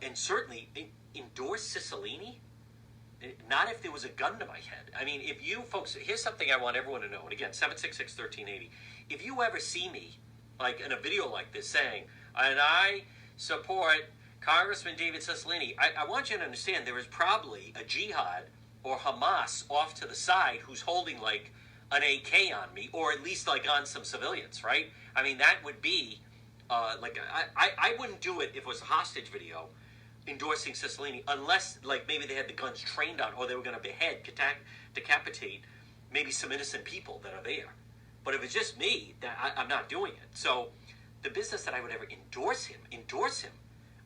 and certainly endorse Cicilline. Not if there was a gun to my head. I mean, if you folks, here's something I want everyone to know. And again, 766-1380. If you ever see me, like in a video like this, saying, and I support Congressman David Cicilline, I want you to understand there is probably a jihad or Hamas off to the side who's holding like an AK on me, or at least like on some civilians, right? I mean, that would be like I wouldn't do it if it was a hostage video endorsing Cicilline, unless like maybe they had the guns trained on, or they were going to behead, decapitate maybe some innocent people that are there. But if it's just me, I'm not doing it. So the business that I would ever endorse him,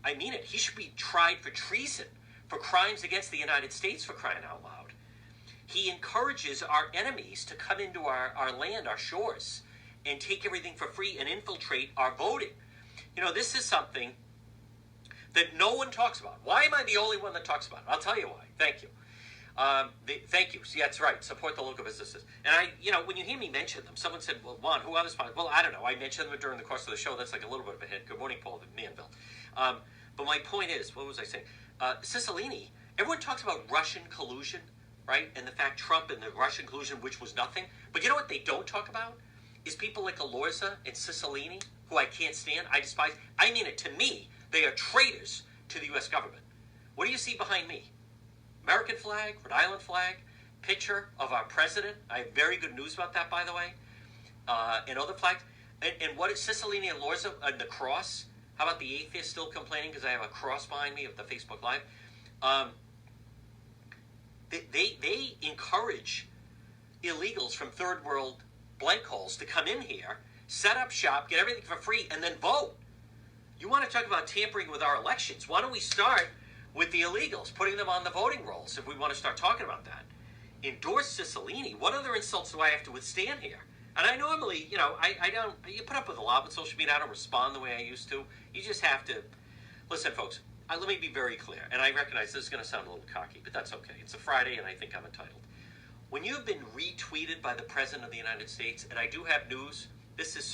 I mean it. He should be tried for treason, for crimes against the United States, for crying out loud. He encourages our enemies to come into our land, our shores, and take everything for free and infiltrate our voting. You know, this is something that no one talks about. Why am I the only one that talks about it? I'll tell you why. Thank you. Thank you. Yeah, that's right. Support the local businesses. And when you hear me mention them, someone said, well, Juan, who others? Well, I don't know. I mentioned them during the course of the show. That's like a little bit of a hit. Good morning, Paul Manville. But my point is, what was I saying? Cicilline, everyone talks about Russian collusion, right? And the fact Trump and the Russian collusion, which was nothing. But you know what they don't talk about? Is people like Elorza and Cicilline, who I can't stand, I despise. I mean it, to me, they are traitors to the U.S. government. What do you see behind me? American flag, Rhode Island flag, picture of our president. I have very good news about that, by the way. And other flags. And what is Cicilline and Elorza and the cross? How about the atheists still complaining because I have a cross behind me of the Facebook Live? They encourage illegals from third world blank holes to come in here, set up shop, get everything for free, and then vote. You want to talk about tampering with our elections? Why don't we start with the illegals, putting them on the voting rolls if we want to start talking about that? Endorse Cicilline. What other insults do I have to withstand here? And I normally, I don't, you put up with a lot with social media. I don't respond the way I used to. You just have to, listen, folks, let me be very clear. And I recognize this is going to sound a little cocky, but that's okay. It's a Friday, and I think I'm entitled. When you've been retweeted by the President of the United States, and I do have news, this is